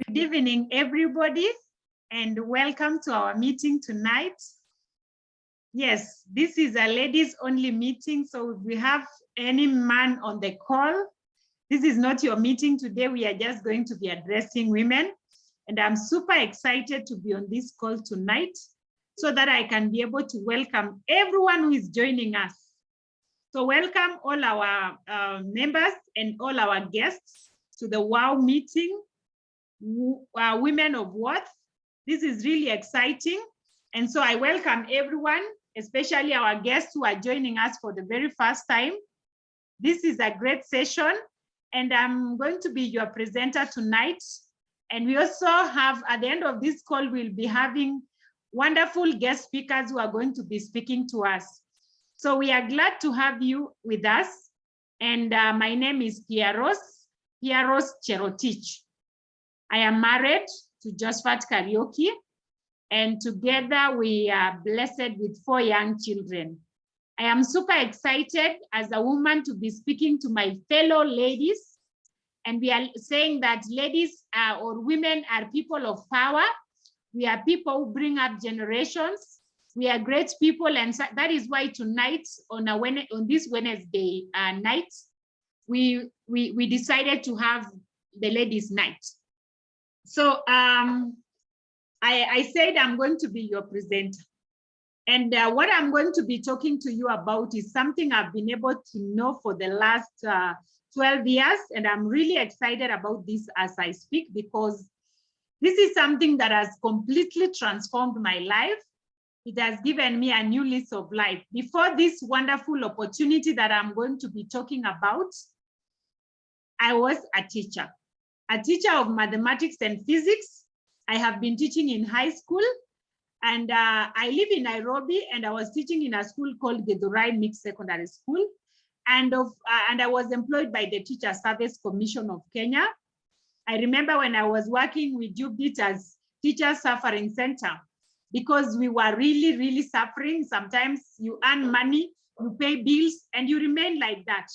Good evening, everybody, and welcome to our meeting tonight. Yes, this is a ladies only meeting, so if we have any man on the call, this is not your meeting today. We are just going to be addressing women, and I'm super excited to be on this call tonight so that I can be able to welcome everyone who is joining us. So welcome all our members and all our guests to the WOW meeting, Women of Worth. This is really exciting. And so I welcome everyone, especially our guests who are joining us for the very first time. This is a great session, and I'm going to be your presenter tonight. And we also have, at the end of this call, we'll be having wonderful guest speakers who are going to be speaking to us. So we are glad to have you with us. And my name is Pearose Cherotich. I am married to Josphat Kariuki, and together we are blessed with 4 young children. I am super excited as a woman to be speaking to my fellow ladies. And we are saying that ladies or women are people of power. We are people who bring up generations. We are great people, and so that is why tonight on this Wednesday night, we decided to have the ladies' night. So I said I'm going to be your presenter, and what I'm going to be talking to you about is something I've been able to know for the last 12 years, and I'm really excited about this as I speak, because this is something that has completely transformed my life. It has given me a new lease of life. Before this wonderful opportunity that I'm going to be talking about, I was a teacher of mathematics and physics. I have been teaching in high school, and I live in Nairobi, and I was teaching in a school called Githurai Mixed Secondary School, and I was employed by the Teacher Service Commission of Kenya. I remember when I was working with UBIT as Teacher Suffering Center, because we were really, really suffering. Sometimes you earn money, you pay bills, and you remain like that.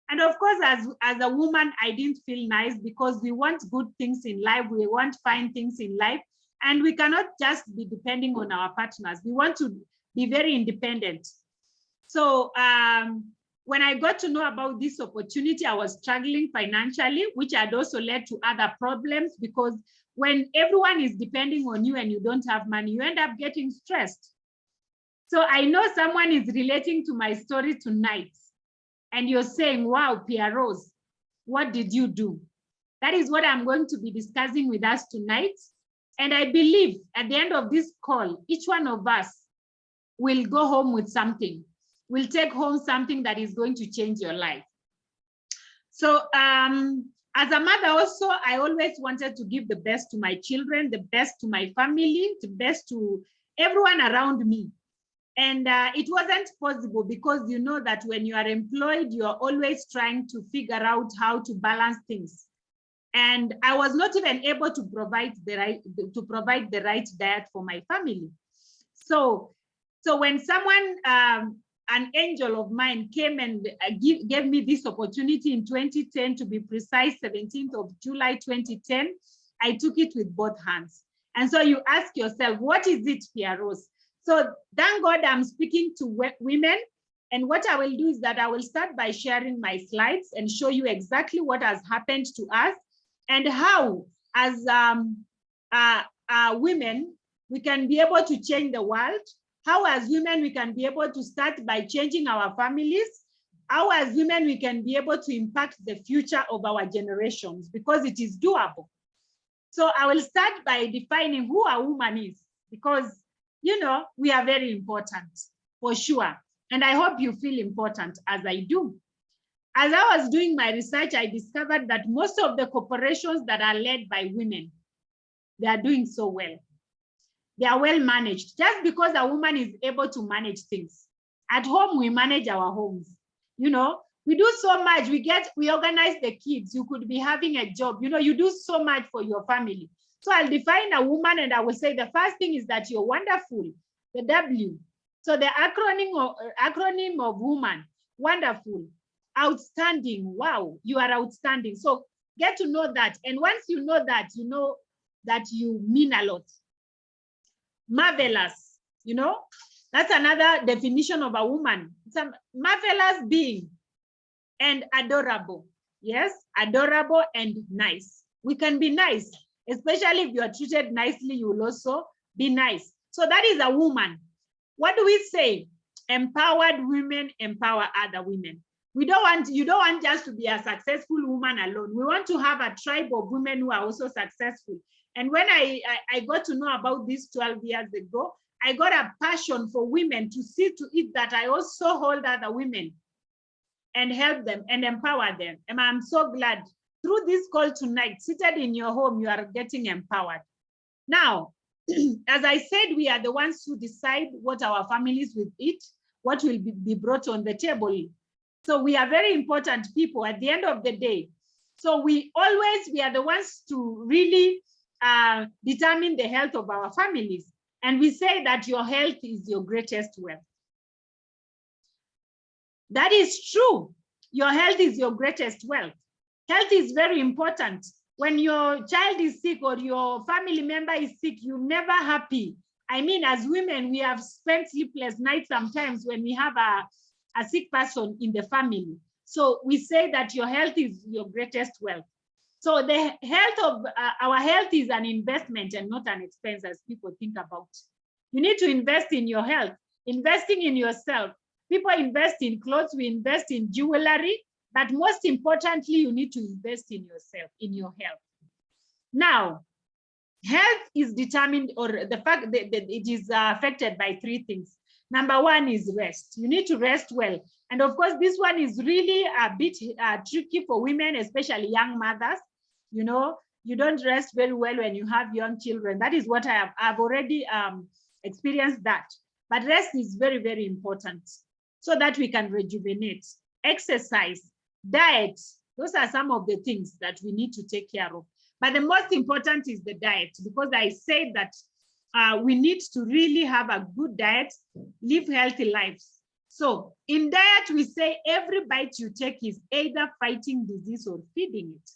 And of course, as a woman, I didn't feel nice, because we want good things in life. We want fine things in life. And we cannot just be depending on our partners. We want to be very independent. So when I got to know about this opportunity, I was struggling financially, which had also led to other problems, because when everyone is depending on you and you don't have money, you end up getting stressed. So I know someone is relating to my story tonight, and you're saying, wow, Pearose, what did you do? That is what I'm going to be discussing with us tonight. And I believe at the end of this call, each one of us will go home with something. We'll take home something that is going to change your life. So as a mother also, I always wanted to give the best to my children, the best to my family, the best to everyone around me. And it wasn't possible, because you know that when you are employed, you are always trying to figure out how to balance things. And I was not even able to provide the right diet for my family. So when someone, an angel of mine, came and gave me this opportunity in 2010, to be precise, 17th of July 2010, I took it with both hands. And so you ask yourself, what is it, Pearose? So thank God I'm speaking to women. And what I will do is that I will start by sharing my slides and show you exactly what has happened to us, and how, as women, we can be able to change the world. How, as women, we can be able to start by changing our families. How, as women, we can be able to impact the future of our generations, because it is doable. So I will start by defining who a woman is, because, you know, we are very important, for sure. And I hope you feel important as I do. As I was doing my research, I discovered that most of the corporations that are led by women, they are doing so well. They are well managed, just because a woman is able to manage things. At home, we manage our homes. You know, we do so much. We organize the kids. You could be having a job. You know, you do so much for your family. So I'll define a woman, and I will say the first thing is that you're wonderful, the W. So the acronym of woman, wonderful, outstanding. Wow, you are outstanding. So get to know that. And once you know that, you know that you mean a lot. Marvelous, you know, that's another definition of a woman. It's a marvelous being and adorable. Yes, adorable and nice. We can be nice, especially if you are treated nicely, you will also be nice. So that is a woman. What do we say? Empowered women empower other women. You don't want just to be a successful woman alone. We want to have a tribe of women who are also successful. And when I got to know about this 12 years ago, I got a passion for women to see to it that I also hold other women and help them and empower them. And I'm so glad through this call tonight, seated in your home, you are getting empowered. Now, as I said, we are the ones who decide what our families will eat, what will be brought on the table. So we are very important people at the end of the day. So we are the ones to really determine the health of our families. And we say that your health is your greatest wealth. That is true. Your health is your greatest wealth. Health is very important. When your child is sick or your family member is sick, you're never happy. I mean, as women, we have spent sleepless nights sometimes when we have a sick person in the family. So we say that your health is your greatest wealth. So the health of our health is an investment and not an expense, as people think about. You need to invest in your health, investing in yourself. People invest in clothes, we invest in jewelry, but most importantly, you need to invest in yourself, in your health. Now, health is determined, or the fact that it is affected by three things. Number one is rest. You need to rest well. And of course, this one is really a bit tricky for women, especially young mothers. You know, you don't rest very well when you have young children. That is what I've already experienced that. But rest is very, very important so that we can rejuvenate. Exercise, diet, those are some of the things that we need to take care of. But the most important is the diet, because I said that we need to really have a good diet, live healthy lives. So in diet, we say every bite you take is either fighting disease or feeding it.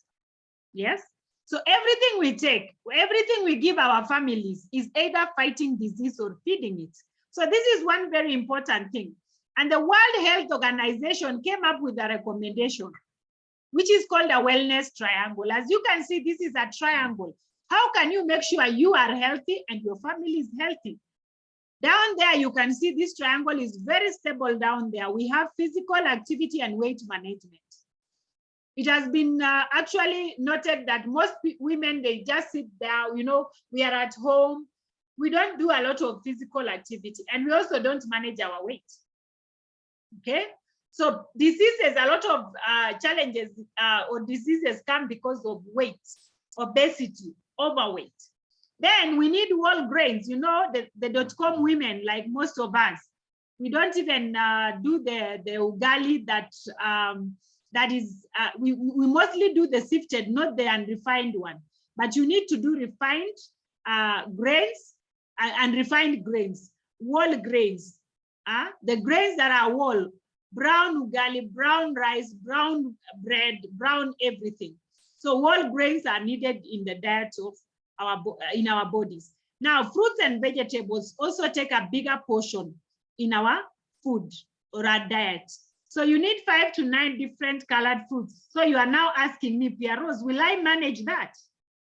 Yes. So everything we take, everything we give our families is either fighting disease or feeding it. So this is one very important thing. And the World Health Organization came up with a recommendation, which is called a wellness triangle. As you can see, this is a triangle. How can you make sure you are healthy and your family is healthy? Down there, you can see this triangle is very stable down there. We have physical activity and weight management. It has been actually noted that most women, they just sit there, you know, we are at home. We don't do a lot of physical activity, and we also don't manage our weight. Okay, so diseases, a lot of challenges or diseases come because of weight, obesity, overweight. Then we need whole grains, you know, the .com women, like most of us, we don't even do the ugali that is, we mostly do the sifted, not the unrefined one. But you need to do refined grains and refined grains, whole grains. The grains that are whole, brown ugali, brown rice, brown bread, brown everything. So whole grains are needed in the diet of our bodies. Now, fruits and vegetables also take a bigger portion in our food or our diet. So you need 5 to 9 different colored fruits. So you are now asking me, Pearose, will I manage that?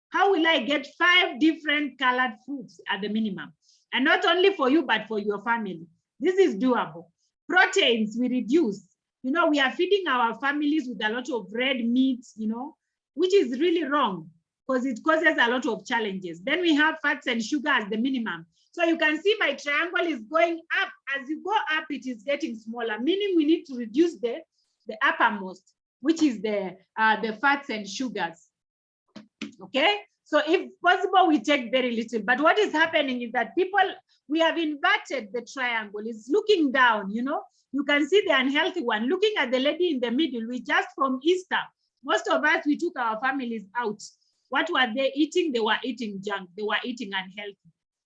How will I get 5 different colored fruits at the minimum? And not only for you, but for your family. This is doable. Proteins, we reduce. You know, we are feeding our families with a lot of red meat, you know, which is really wrong because it causes a lot of challenges. Then we have fats and sugar as the minimum. So you can see my triangle is going up. As you go up, it is getting smaller, meaning we need to reduce the uppermost, which is the fats and sugars. Okay, so if possible, we take very little. But what is happening is that people, we have inverted the triangle. It's looking down, you know. You can see the unhealthy one. Looking at the lady in the middle, we just from Easter, most of us, we took our families out. What were they eating? They were eating junk. They were eating unhealthy.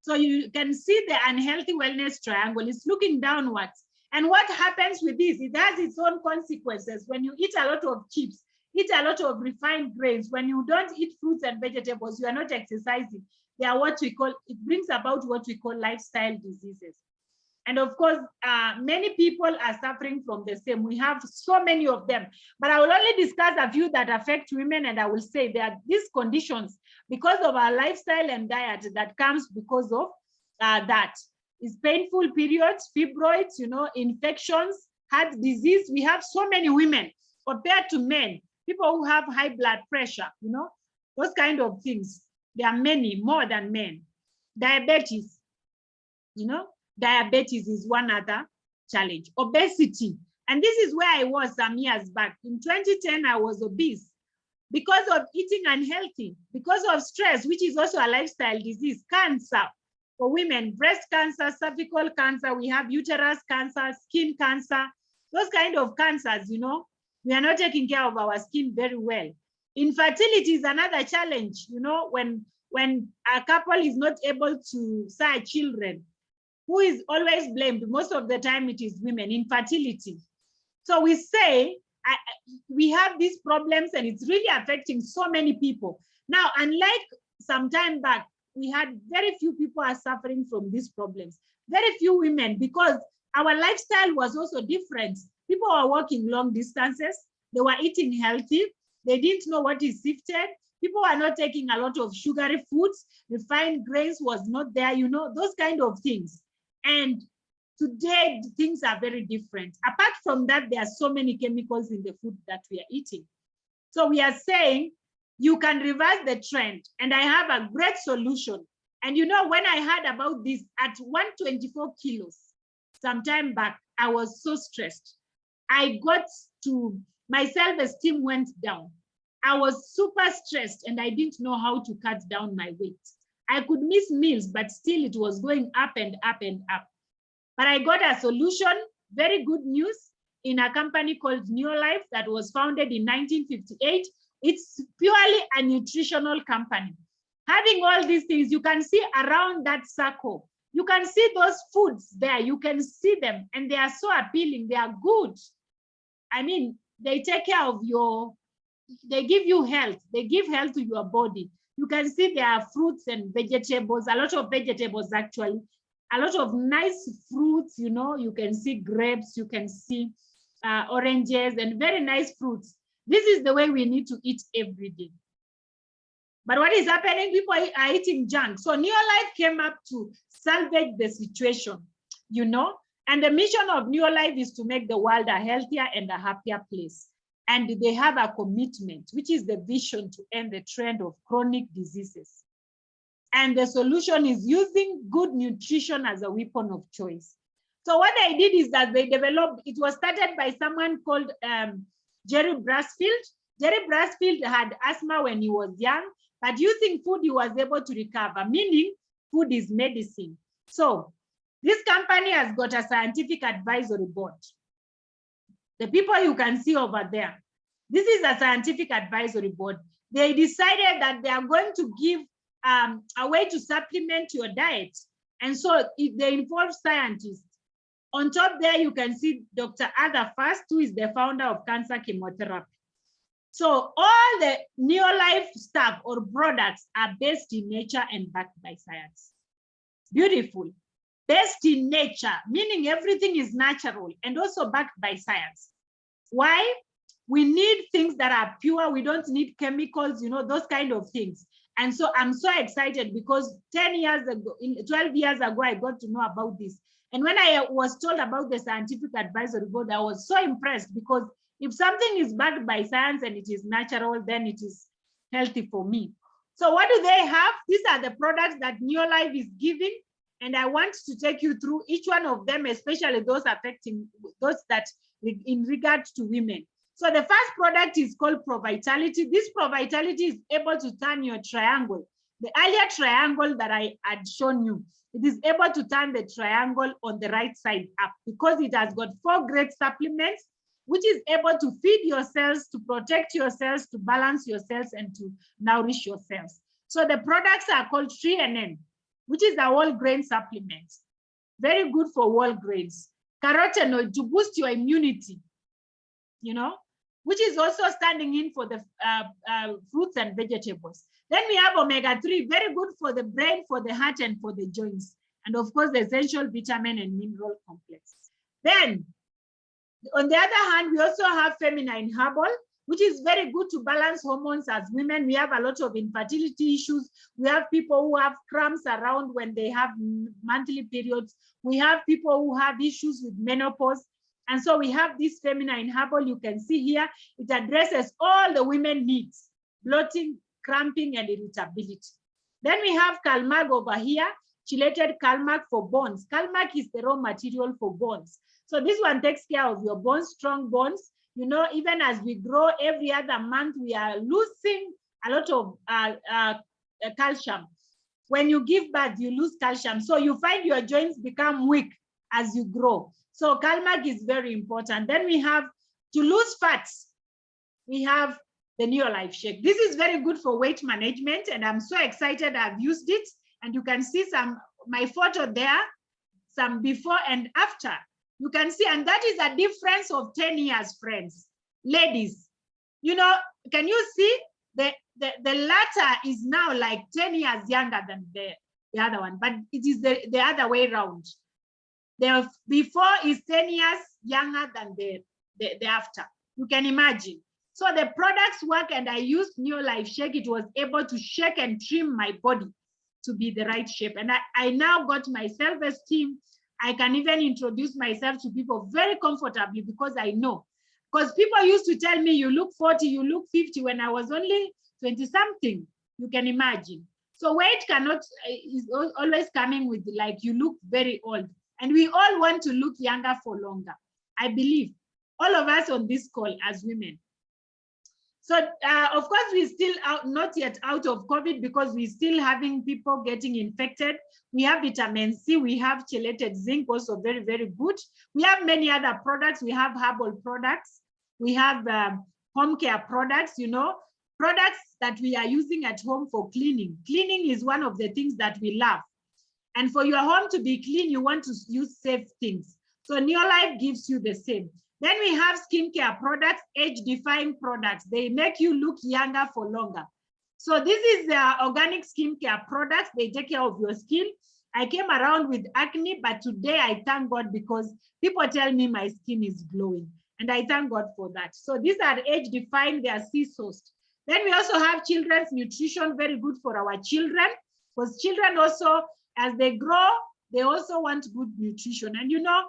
So you can see the unhealthy wellness triangle is looking downwards. And what happens with this? It has its own consequences. When you eat a lot of chips, eat a lot of refined grains, when you don't eat fruits and vegetables, you are not exercising. They are what we call, it brings about what we call lifestyle diseases. And of course, many people are suffering from the same. We have so many of them, but I will only discuss a few that affect women. And I will say there are these conditions because of our lifestyle and diet that comes because of that. Is painful periods, fibroids, you know, infections, heart disease. We have so many women compared to men, people who have high blood pressure, you know, those kind of things. There are many more than men. Diabetes, you know, diabetes is one other challenge. Obesity, and this is where I was some years back. In 2010, I was obese because of eating unhealthy, because of stress, which is also a lifestyle disease. Cancer for women, breast cancer, cervical cancer, we have uterus cancer, skin cancer, those kind of cancers, you know, we are not taking care of our skin very well. Infertility is another challenge, you know, when a couple is not able to say children, who is always blamed? Most of the time it is women, infertility. So we say, we have these problems and it's really affecting so many people. Now, unlike some time back, we had very few people are suffering from these problems. Very few women, because our lifestyle was also different. People were walking long distances. They were eating healthy. They didn't know what is sifted. People were not taking a lot of sugary foods. Refined grains was not there, you know, those kind of things. And today, things are very different. Apart from that, there are so many chemicals in the food that we are eating. So we are saying, you can reverse the trend. And I have a great solution. And you know, when I heard about this at 124 kilos, some time back, I was so stressed. I got to, my self-esteem went down. I was super stressed and I didn't know how to cut down my weight. I could miss meals, but still it was going up and up and up. But I got a solution, very good news, in a company called Neolife that was founded in 1958. It's purely a nutritional company. Having all these things, you can see around that circle. You can see those foods there. You can see them and they are so appealing. They are good. I mean, they take care of your, they give you health. They give health to your body. You can see there are fruits and vegetables, a lot of vegetables actually, a lot of nice fruits, you know, you can see grapes, you can see oranges and very nice fruits. This is the way we need to eat every day. But what is happening? People are eating junk. So Neolife came up to salvage the situation, you know, and the mission of Neolife is to make the world a healthier and a happier place. And they have a commitment, which is the vision to end the trend of chronic diseases. And the solution is using good nutrition as a weapon of choice. So what they did is that they developed, it was started by someone called Jerry Brasfield. Jerry Brasfield had asthma when he was young, but using food, he was able to recover, meaning food is medicine. So this company has got a scientific advisory board. The people you can see over there, this is a scientific advisory board. They decided that they are going to give a way to supplement your diet. And so they involve scientists. On top there, you can see Dr. Ada Fast, who is the founder of cancer chemotherapy. So all the Neolife stuff or products are based in nature and backed by science. Beautiful. Based in nature, meaning everything is natural and also backed by science. Why? We need things that are pure. We don't need chemicals, you know, those kind of things. And so I'm so excited because 10 years ago, 12 years ago, I got to know about this. And when I was told about the scientific advisory board, I was so impressed because if something is backed by science and it is natural, then it is healthy for me. So what do they have? These are the products that Neolife is giving. And I want to take you through each one of them, especially those affecting those that in regard to women. So the first product is called ProVitality. This ProVitality is able to turn your triangle. The earlier triangle that I had shown you, it is able to turn the triangle on the right side up because it has got 4 great supplements, which is able to feed your cells, to protect your cells, to balance your cells, and to nourish your cells. So the products are called 3NN, which is a whole grain supplement. Very good for whole grains. Carotenoid to boost your immunity, you know. which is also standing in for the fruits and vegetables. Then we have omega-3, very good for the brain, for the heart, and for the joints. And of course, the essential vitamin and mineral complex. Then, on the other hand, we also have feminine herbal, which is very good to balance hormones as women. We have a lot of infertility issues. We have people who have cramps around when they have monthly periods. We have people who have issues with menopause. And so we have this feminine herbal you can see here. It addresses all the women needs, bloating, cramping, and irritability. Then we have Calmag over here, chelated Calmag for bones. Calmag is the raw material for bones. So this one takes care of your bones, strong bones. You know, even as we grow every other month, we are losing a lot of calcium. When you give birth, you lose calcium. So you find your joints become weak as you grow. So Calmag is very important. Then we have, to lose fats, we have the Neolife Shake. This is very good for weight management, and I'm so excited I've used it. And you can see my photo there, some before and after. You can see, and that is a difference of 10 years, friends. Ladies, you know, can you see the latter is now like 10 years younger than the other one, but it is the other way around. The before is 10 years younger than the after. You can imagine. So the products work, and I used Neolife Shake. It was able to shake and trim my body to be the right shape. And I now got my self-esteem. I can even introduce myself to people very comfortably because I know. Because people used to tell me, you look 40, you look 50, when I was only 20-something. You can imagine. So weight is always coming with like, you look very old. And we all want to look younger for longer. I believe all of us on this call as women. So of course, we're still not yet out of COVID because we're still having people getting infected. We have vitamin C, we have chelated zinc, also very, very good. We have many other products. We have herbal products. We have home care products, you know, products that we are using at home for cleaning. Cleaning is one of the things that we love. And for your home to be clean, you want to use safe things. So Neolife gives you the same. Then we have skincare products, age-defying products. They make you look younger for longer. So this is the organic skincare products. They take care of your skin. I came around with acne, but today I thank God because people tell me my skin is glowing. And I thank God for that. So these are age-defying, they are sea-sourced. Then we also have children's nutrition, very good for our children. Because children also, as they grow, they also want good nutrition. And you know,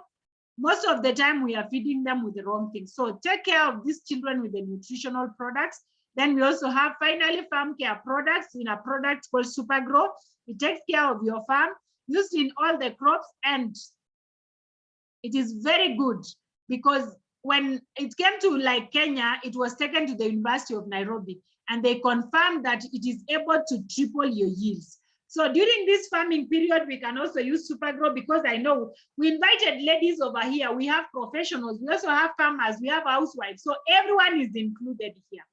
most of the time we are feeding them with the wrong things. So take care of these children with the nutritional products. Then we also have finally farm care products in a product called Supergrow. It takes care of your farm, used in all the crops, and it is very good because when it came to like Kenya, it was taken to the University of Nairobi and they confirmed that it is able to triple your yields. So during this farming period, we can also use Supergrow because I know we invited ladies over here. We have professionals. We also have farmers. We have housewives. So everyone is included here.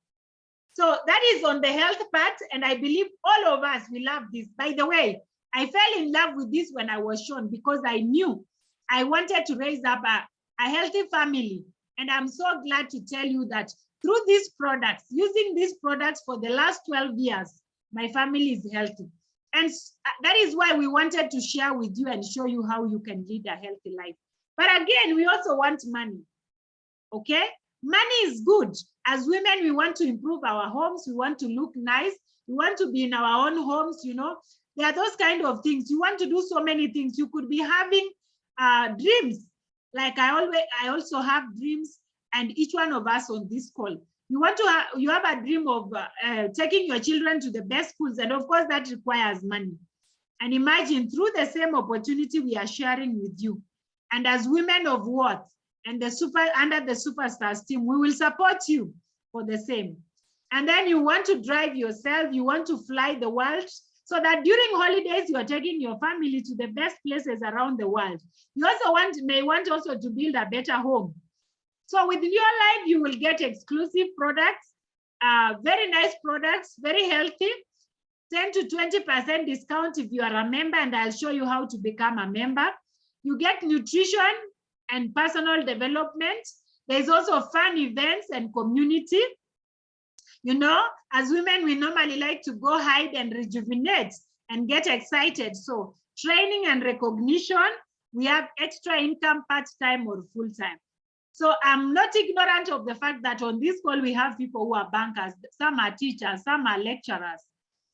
So that is on the health part. And I believe all of us, we love this. By the way, I fell in love with this when I was shown because I knew I wanted to raise up a healthy family. And I'm so glad to tell you that through these products, using these products for the last 12 years, my family is healthy. And that is why we wanted to share with you and show you how you can lead a healthy life. But again, we also want money, okay? Money is good. As women, we want to improve our homes. We want to look nice. We want to be in our own homes, you know. There are those kind of things. You want to do so many things. You could be having dreams. Like I also have dreams, and each one of us on this call. You have a dream of taking your children to the best schools, and of course that requires money. And imagine through the same opportunity we are sharing with you, and as women of worth and under the Superstars team, we will support you for the same. And then you want to drive yourself, you want to fly the world, so that during holidays you are taking your family to the best places around the world. You also may want also to build a better home. So with Neolife, you will get exclusive products, very nice products, very healthy, 10 to 20% discount if you are a member, and I'll show you how to become a member. You get nutrition and personal development. There's also fun events and community. You know, as women, we normally like to go hide and rejuvenate and get excited. So training and recognition, we have extra income, part-time or full-time. So I'm not ignorant of the fact that on this call, we have people who are bankers, some are teachers, some are lecturers.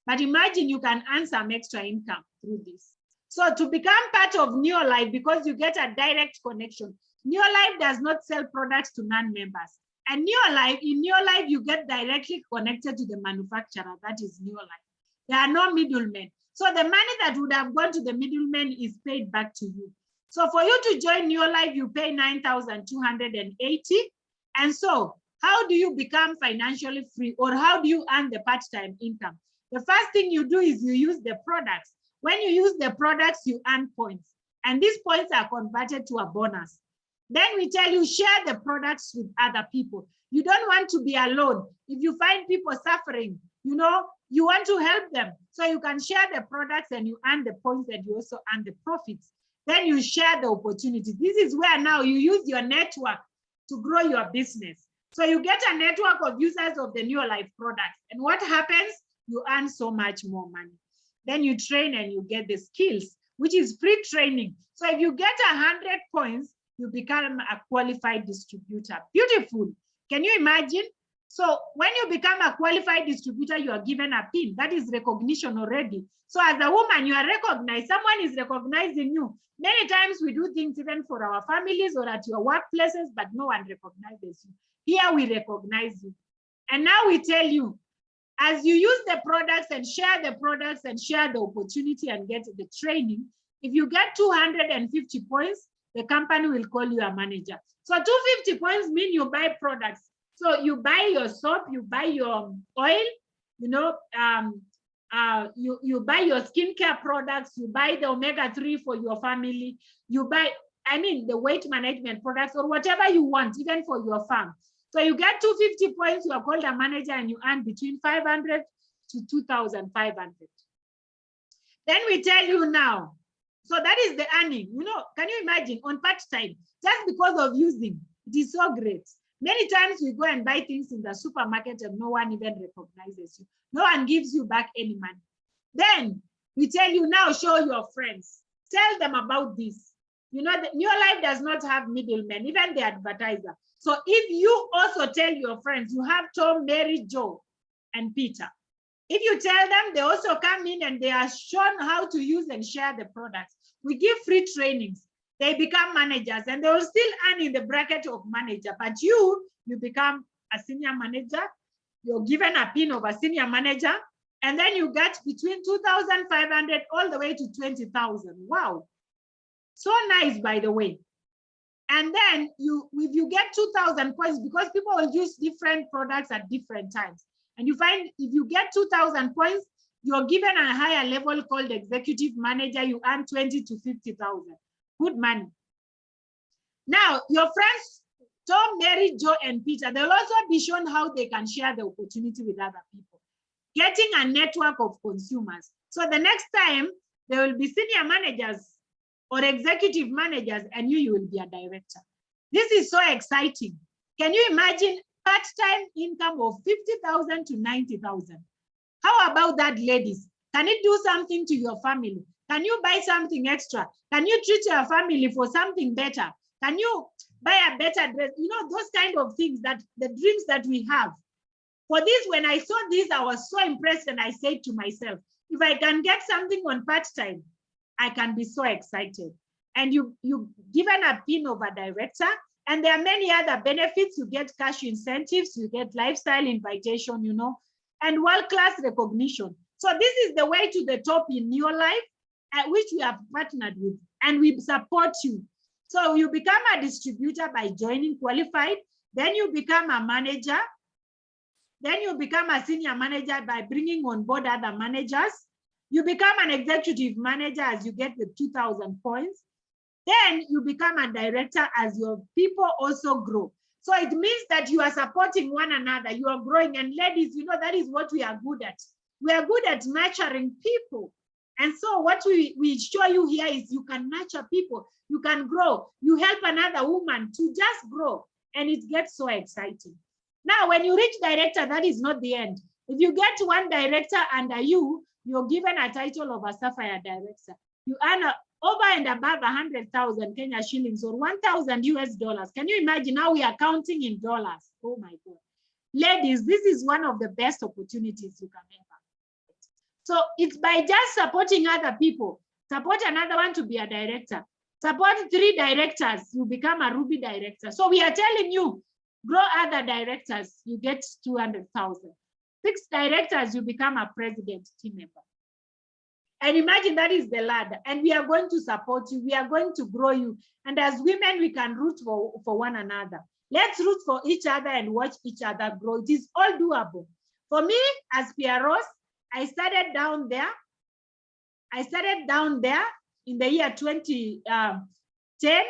But imagine you can earn some extra income through this. So to become part of Neolife, because you get a direct connection, Neolife does not sell products to non-members. And in Neolife, you get directly connected to the manufacturer, that is Neolife. There are no middlemen. So the money that would have gone to the middlemen is paid back to you. So for you to join Neolife, you pay $9,280. And so how do you become financially free, or how do you earn the part-time income? The first thing you do is you use the products. When you use the products, you earn points. And these points are converted to a bonus. Then we tell you, share the products with other people. You don't want to be alone. If you find people suffering, you know, you want to help them. So you can share the products and you earn the points, and you also earn the profits. Then you share the opportunity. This is where now you use your network to grow your business. So you get a network of users of the Neolife products. And what happens? You earn so much more money. Then you train and you get the skills, which is free training. So if you get 100 points, you become a qualified distributor. Beautiful. Can you imagine? So when you become a qualified distributor, you are given a PIN. That is recognition already. So as a woman, you are recognized. Someone is recognizing you. Many times we do things even for our families or at your workplaces, but no one recognizes you. Here we recognize you. And now we tell you, as you use the products and share the opportunity and get the training, if you get 250 points, the company will call you a manager. So 250 points mean you buy products. So you buy your soap, you buy your oil, you know, you buy your skincare products, you buy the omega-3 for your family, you buy, the weight management products or whatever you want, even for your farm. So you get 250 points, you are called a manager, and you earn between 500 to 2,500. Then we tell you now, so that is the earning. You know, can you imagine on part-time, just because of using, it is so great. Many times we go and buy things in the supermarket and no one even recognizes you. No one gives you back any money. Then we tell you now, show your friends. Tell them about this. You know, Neolife does not have middlemen, even the advertiser. So if you also tell your friends, you have Tom, Mary, Joe, and Peter. If you tell them, they also come in and they are shown how to use and share the products. We give free trainings. They become managers and they will still earn in the bracket of manager, but you become a senior manager. You're given a pin of a senior manager, and then you get between 2,500 all the way to 20,000. Wow. So nice, by the way. And then if you get 2,000 points, because people will use different products at different times. And you find if you get 2,000 points, you're given a higher level called executive manager. You earn 20 to 50,000. Good money. Now, your friends, Tom, Mary, Joe, and Peter, they'll also be shown how they can share the opportunity with other people. Getting a network of consumers. So the next time, there will be senior managers or executive managers, and you will be a director. This is so exciting. Can you imagine part-time income of 50,000 to 90,000? How about that, ladies? Can it do something to your family? Can you buy something extra? Can you treat your family for something better? Can you buy a better dress? You know, those kind of things, that the dreams that we have. For this, when I saw this, I was so impressed, and I said to myself, if I can get something on part-time, I can be so excited. And you given a pin of a director, and there are many other benefits. You get cash incentives, you get lifestyle invitation, you know, and world-class recognition. So this is the way to the top in Neolife, which we have partnered with, and we support you. So you become a distributor by joining qualified, then you become a manager, then you become a senior manager by bringing on board other managers. You become an executive manager as you get the 2,000 points. Then you become a director as your people also grow. So it means that you are supporting one another, you are growing. And ladies, you know, that is what we are good at. We are good at nurturing people. And so what we show you here is you can nurture people, you can grow, you help another woman to just grow. and it gets so exciting. Now, when you reach director, that is not the end. If you get one director under you, you're given a title of a Sapphire Director. You earn over and above 100,000 Kenya shillings or 1,000 US dollars. Can you imagine? Now we are counting in dollars. Oh my God. Ladies, this is one of the best opportunities you can ever get. So it's by just supporting other people. Support another one to be a director. Support 3 directors, you become a Ruby director. So we are telling you, grow other directors, you get 200,000. 6 directors, you become a president team member. And imagine that is the ladder. And we are going to support you. We are going to grow you. And as women, we can root for one another. Let's root for each other and watch each other grow. It is all doable. For me, as Pearose, I started down there. In the year 2010.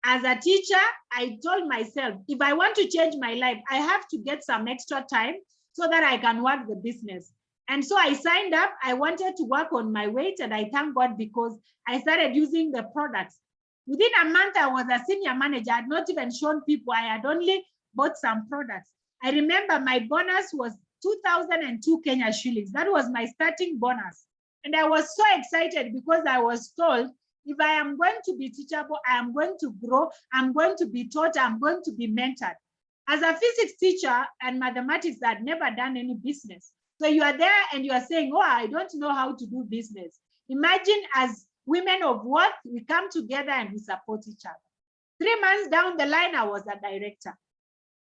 As a teacher, I told myself, if I want to change my life, I have to get some extra time so that I can work the business. And so I signed up. I wanted to work on my weight, and I thank God because I started using the products. Within a month, I was a senior manager. I had not even shown people. I had only bought some products. I remember my bonus was 2,002 Kenya shillings. That was my starting bonus. And I was so excited because I was told, if I am going to be teachable, I am going to grow, I'm going to be taught, I'm going to be mentored. As a physics teacher and mathematics, I had never done any business. So you are there and you are saying, oh, I don't know how to do business. Imagine as women of worth, we come together and we support each other. 3 months down the line, I was a director.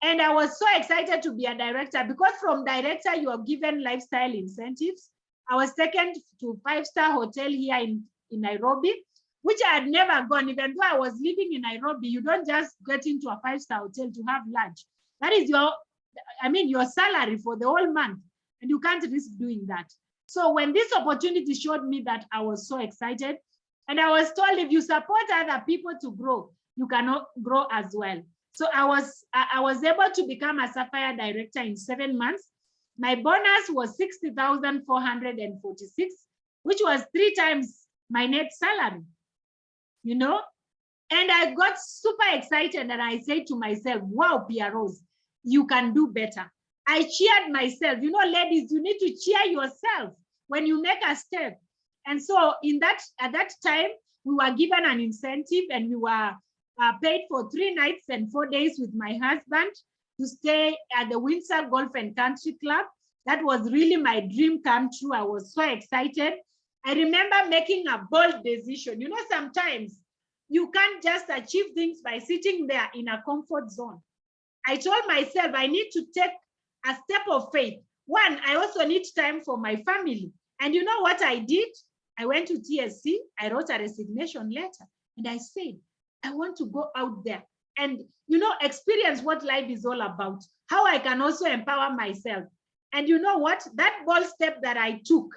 And I was so excited to be a director because from director, you are given lifestyle incentives. I was taken to 5-star hotel here in Nairobi, which I had never gone. Even though I was living in Nairobi, you don't just get into a 5-star hotel to have lunch. That is your salary for the whole month, and you can't risk doing that. So when this opportunity showed me that, I was so excited. And I was told, if you support other people to grow, you cannot grow as well. So I was able to become a Sapphire Director in 7 months. My bonus was 60,446, which was 3 times my net salary, you know? And I got super excited and I said to myself, wow, Pearose, you can do better. I cheered myself. You know, ladies, you need to cheer yourself when you make a step. And so at that time, we were given an incentive and we were paid for 3 nights and 4 days with my husband to stay at the Windsor Golf and Country Club. That was really my dream come true. I was so excited. I remember making a bold decision. You know, sometimes you can't just achieve things by sitting there in a comfort zone. I told myself I need to take a step of faith. One, I also need time for my family. And you know what I did? I went to TSC, I wrote a resignation letter, and I said, I want to go out there and, you know, experience what life is all about, how I can also empower myself. And you know what? That bold step that I took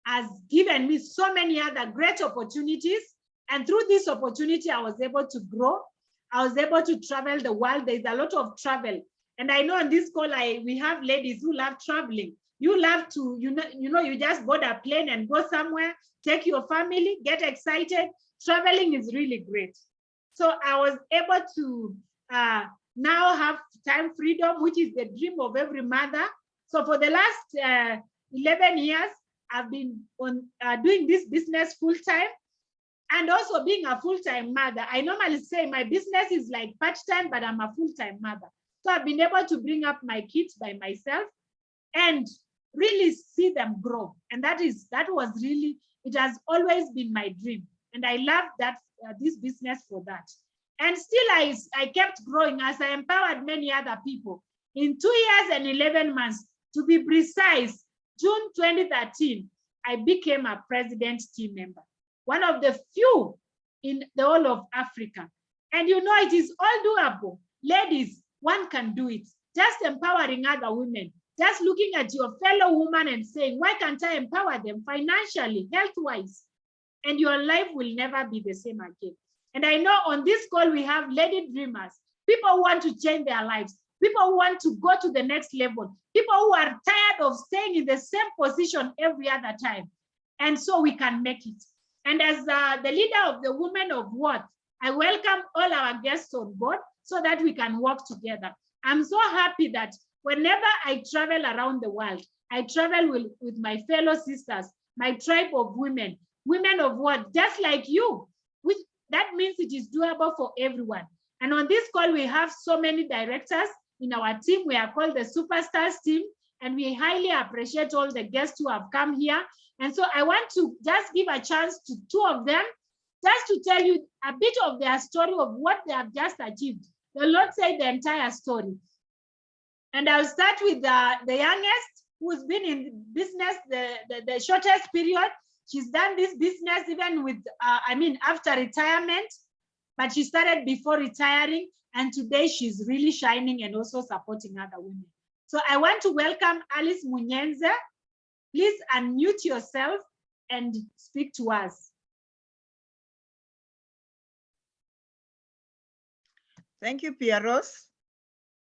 has given me so many other great opportunities. And through this opportunity, I was able to grow. I was able to travel the world. There's a lot of travel. And I know on this call, we have ladies who love traveling. You love to, you just board a plane and go somewhere, take your family, get excited. Traveling is really great. So I was able to now have time freedom, which is the dream of every mother. So for the last 11 years, I've been doing this business full-time and also being a full-time mother. I normally say my business is like part-time, but I'm a full-time mother. So I've been able to bring up my kids by myself and really see them grow. And that was really, it has always been my dream. And I love that this business for that. And still I kept growing as I empowered many other people. In 2 years and 11 months, to be precise, June 2013, I became a president team member, one of the few in the whole of Africa. And you know, it is all doable. Ladies, one can do it. Just empowering other women, just looking at your fellow woman and saying, why can't I empower them financially, health-wise? And your life will never be the same again. And I know on this call, we have lady dreamers, people who want to change their lives, people who want to go to the next level, people who are tired of staying in the same position every other time. And so we can make it. And as the leader of the Women of Worth, I welcome all our guests on board. so that we can work together. I'm so happy that whenever I travel around the world, I travel with my fellow sisters, my tribe of women, women of what, just like you, which that means it is doable for everyone. And on this call, we have so many directors in our team. We are called the Superstars team, and we highly appreciate all the guests who have come here. And so I want to just give a chance to two of them, just to tell you a bit of their story of what they have just achieved. The Lord said the entire story. And I'll start with the youngest, who's been in business the shortest period. She's done this business even with, after retirement, but she started before retiring, and today she's really shining and also supporting other women. So I want to welcome Alice Munyenze. Please unmute yourself and speak to us. Thank you, Pearose.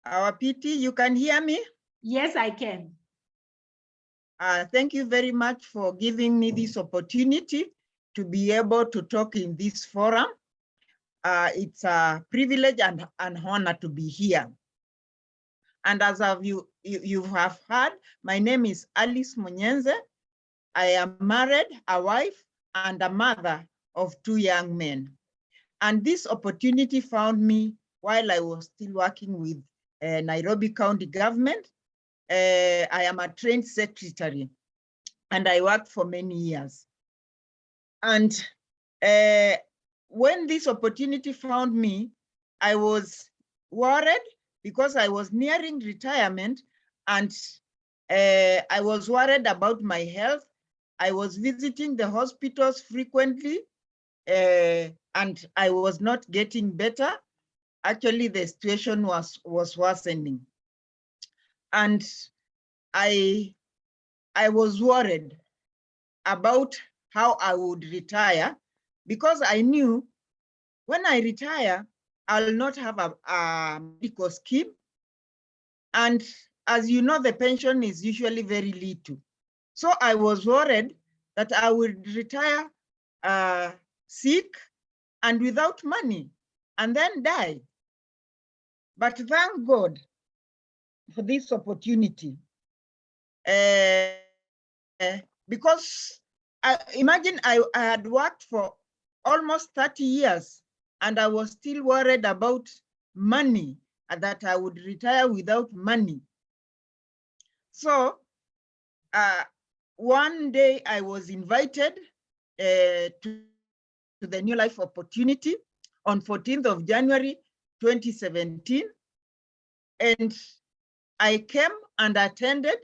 Our PT, you can hear me? Yes, I can. Thank you very much for giving me this opportunity to be able to talk in this forum. It's a privilege and an honor to be here. And as you have heard, my name is Alice Munyenze. I am married, a wife, and a mother of 2 young men. And this opportunity found me while I was still working with Nairobi County government. I am a trained secretary, and I worked for many years. And when this opportunity found me, I was worried because I was nearing retirement, and I was worried about my health. I was visiting the hospitals frequently, and I was not getting better. Actually, the situation was worsening. And I was worried about how I would retire, because I knew when I retire, I'll not have a medical scheme. And as you know, the pension is usually very little. So I was worried that I would retire sick and without money and then die. But thank God for this opportunity. Because imagine I had worked for almost 30 years and I was still worried about money, and that I would retire without money. So one day I was invited to the New Life Opportunity on 14th of January, 2017. And I came and attended,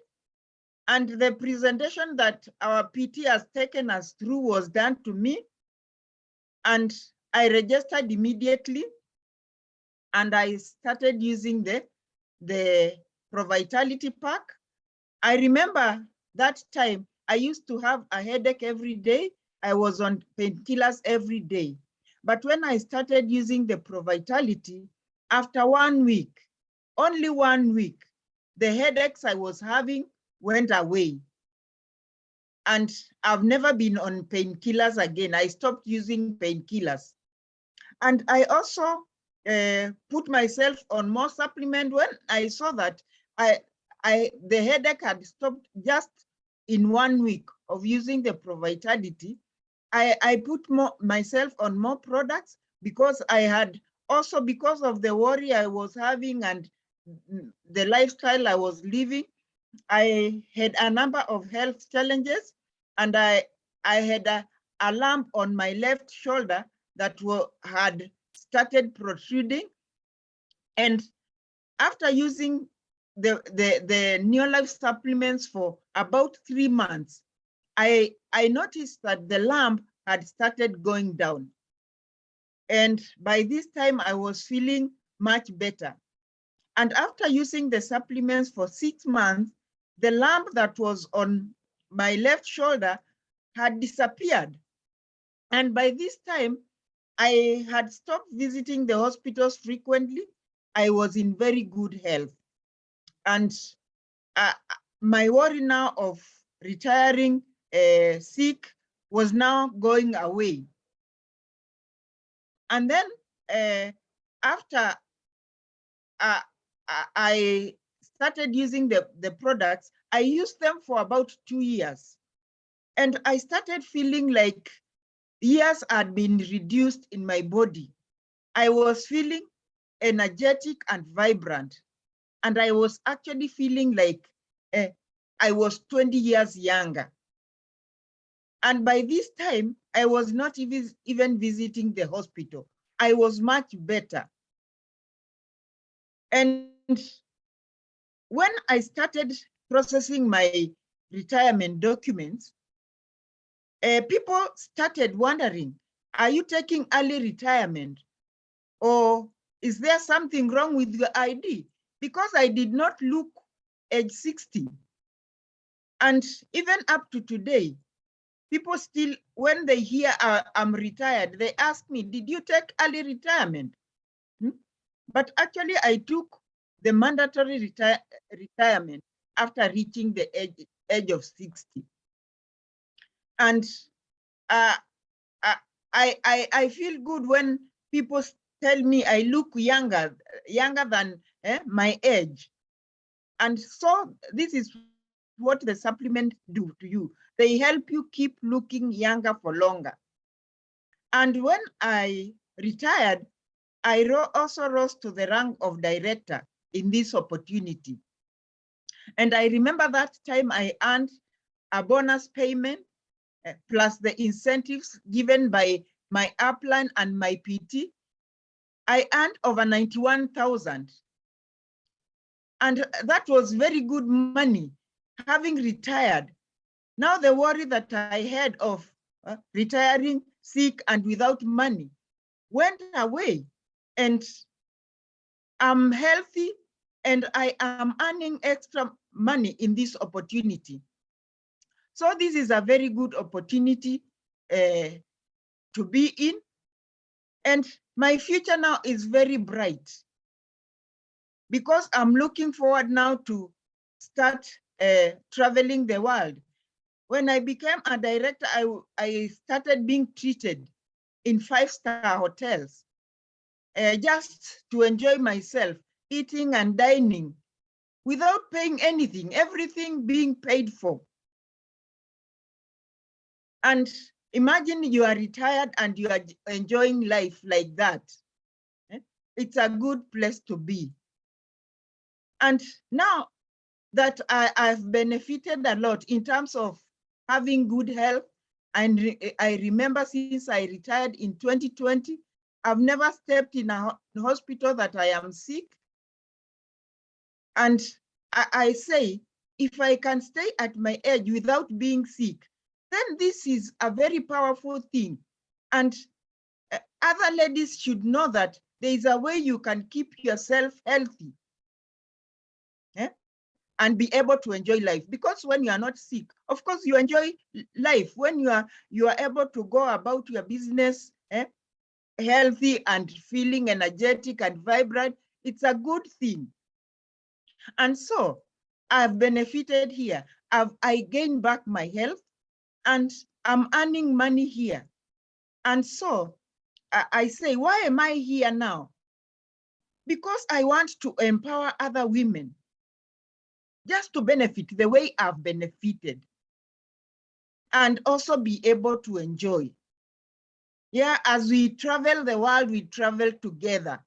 and the presentation that our PT has taken us through was done to me, and I registered immediately, and I started using the Pro-Vitality pack. I remember that time I used to have a headache every day. I was on painkillers every day. But when I started using the Pro-Vitality, after 1 week, only 1 week, the headaches I was having went away. And I've never been on painkillers again. I stopped using painkillers. And I also put myself on more supplement when I saw that the headache had stopped just in 1 week of using the Pro-Vitality. I put myself on more products, because I had also, because of the worry I was having and the lifestyle I was living, I had a number of health challenges, and I had a lump on my left shoulder that had started protruding. And after using the New Life supplements for about 3 months, I noticed that the lump had started going down. And by this time, I was feeling much better. And after using the supplements for 6 months, the lump that was on my left shoulder had disappeared. And by this time, I had stopped visiting the hospitals frequently. I was in very good health. And my worry now of retiring sick was now going away. And then after I started using the products. I used them for about 2 years. And I started feeling like years had been reduced in my body. I was feeling energetic and vibrant. And I was actually feeling like I was 20 years younger. And by this time, I was not even visiting the hospital. I was much better. And when I started processing my retirement documents, people started wondering, are you taking early retirement? Or is there something wrong with your ID? Because I did not look age 60. And even up to today, people still, when they hear I'm retired, they ask me, did you take early retirement? But actually, I took the mandatory retirement after reaching the age of 60. And I feel good when people tell me I look younger than my age. And so this is what the supplements do to you. They help you keep looking younger for longer. And when I retired, I also rose to the rank of director in this opportunity. And I remember that time I earned a bonus payment plus the incentives given by my upline and my PT. I earned over 91,000. And that was very good money, having retired. Now the worry that I had of retiring sick and without money went away. And I'm healthy and I am earning extra money in this opportunity. So this is a very good opportunity to be in. And my future now is very bright because I'm looking forward now to start traveling the world. When I became a director, I started being treated in 5-star hotels just to enjoy myself, eating and dining without paying anything, everything being paid for. And imagine you are retired and you are enjoying life like that. It's a good place to be. And now that I've benefited a lot in terms of having good health, and I remember since I retired in 2020, I've never stepped in a hospital that I am sick. And I say, if I can stay at my age without being sick, then this is a very powerful thing. And other ladies should know that there is a way you can keep yourself healthy and be able to enjoy life. Because when you are not sick, of course you enjoy life. When you are able to go about your business healthy and feeling energetic and vibrant, it's a good thing. And so I've benefited here. I gained back my health and I'm earning money here. And so I say, why am I here now? Because I want to empower other women just to benefit the way I've benefited and also be able to enjoy. Yeah, as we travel the world, we travel together.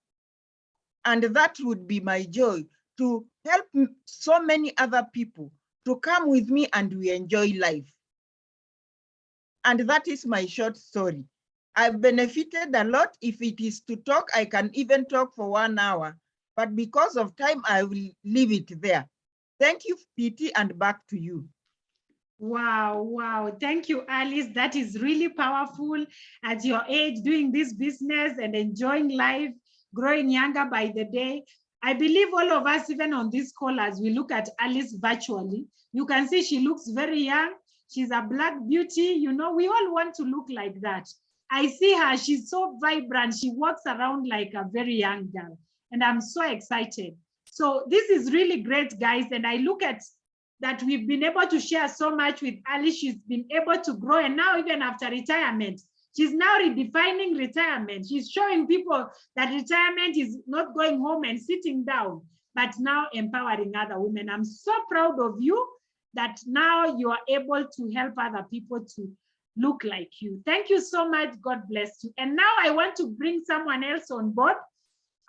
And that would be my joy, to help so many other people to come with me and we enjoy life. And that is my short story. I've benefited a lot. If it is to talk, I can even talk for 1 hour. But because of time, I will leave it there. Thank you, PT, and back to you. Wow, wow. Thank you, Alice. That is really powerful at your age, doing this business and enjoying life, growing younger by the day. I believe all of us, even on this call, as we look at Alice virtually, you can see she looks very young. She's a Black beauty. You know, we all want to look like that. I see her. She's so vibrant. She walks around like a very young girl. And I'm so excited. So this is really great, guys. And I look at that we've been able to share so much with Alice. She's been able to grow. And now, even after retirement, She's now redefining retirement. She's showing people that retirement is not going home and sitting down, but now empowering other women. I'm so proud of you that now you are able to help other people to look like you. Thank you so much. God bless you. And now I want to bring someone else on board,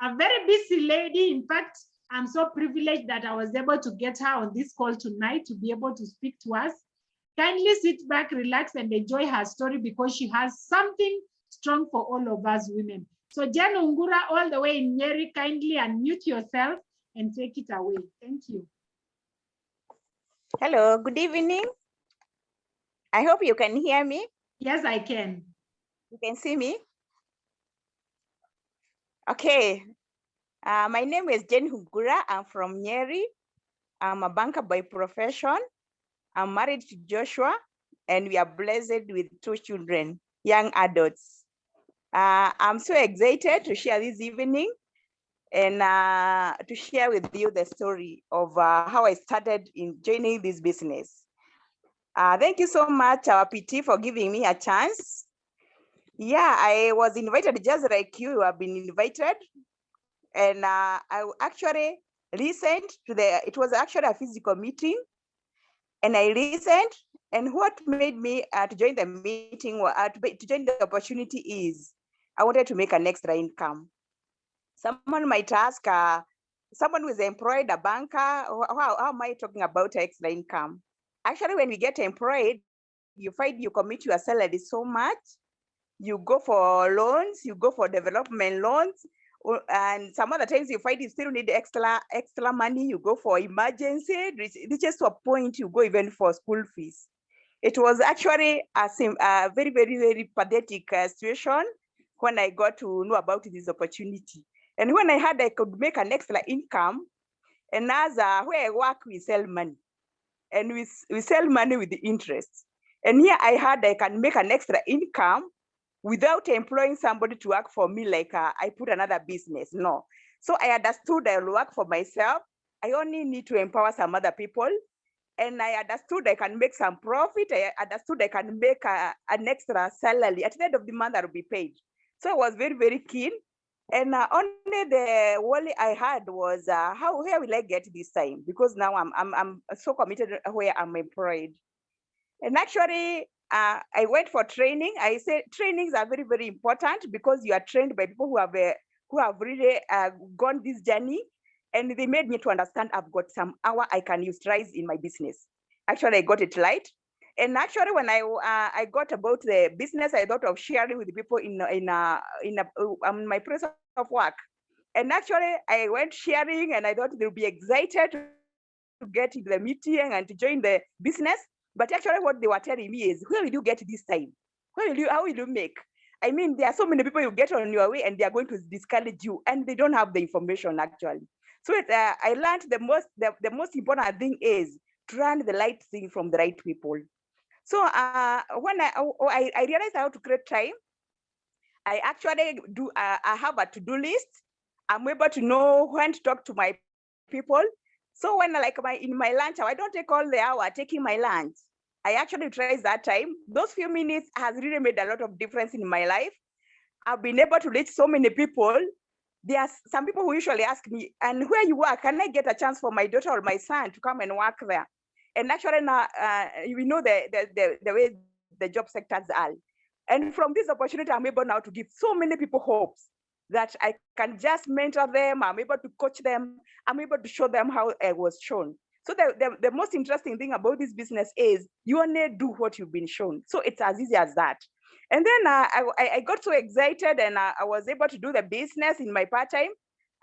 a very busy lady. In fact, I'm so privileged that I was able to get her on this call tonight to be able to speak to us. Kindly sit back, relax, and enjoy her story because she has something strong for all of us women. So Jen Hungura, all the way in Nyeri, kindly unmute yourself and take it away. Thank you. Hello, good evening. I hope you can hear me. Yes, I can. You can see me? Okay. My name is Jen Hungura. I'm from Nyeri. I'm a banker by profession. I'm married to Joshua, and we are blessed with 2 children, young adults. I'm so excited to share this evening and to share with you the story of how I started in joining this business. Thank you so much, our PT, for giving me a chance. Yeah, I was invited just like you have been invited. And I actually listened to it was actually a physical meeting. And I listened. And what made me to join the meeting, to join the opportunity is, I wanted to make an extra income. Someone might ask, someone who is employed, a banker, how am I talking about extra income? Actually, when we get employed, you find you commit your salary so much, you go for loans, you go for development loans, and some other times you find you still need extra money, you go for emergency, it's just to a point you go even for school fees. It was actually a very, very, very pathetic situation when I got to know about this opportunity. And when I heard I could make an extra income, and as where I work, we sell money. And we sell money with the interest. And here I heard I can make an extra income without employing somebody to work for me, like I put another business, no. So I understood I'll work for myself. I only need to empower some other people. And I understood I can make some profit. I understood I can make an extra salary. At the end of the month, I'll be paid. So I was very, very keen. And only the worry I had was where will I get this time? Because now I'm so committed where I'm employed. And actually, I went for training. I said trainings are very, very important because you are trained by people who have really gone this journey, and they made me to understand I've got some hour I can utilize in my business. Actually, I got it right. And actually, when I got about the business, I thought of sharing with the people in my place of work. And actually, I went sharing, and I thought they'll be excited to get into the meeting and to join the business. But actually, what they were telling me is, where will you get this time? How will you make? I mean, there are so many people you get on your way, and they are going to discourage you, and they don't have the information actually. So I learned the most important thing is to learn the right thing from the right people. So when I realized how to create time, I actually do. I have a to-do list. I'm able to know when to talk to my people. So when in my lunch hour, I don't take all the hour taking my lunch. I actually utilize that time. Those few minutes has really made a lot of difference in my life. I've been able to reach so many people. There are some people who usually ask me, and where you work, can I get a chance for my daughter or my son to come and work there? And actually now, we know the way the job sectors are. And from this opportunity, I'm able now to give so many people hopes that I can just mentor them, I'm able to coach them, I'm able to show them how I was shown. So the most interesting thing about this business is you only do what you've been shown. So it's as easy as that. And then I got so excited, and I was able to do the business in my part-time.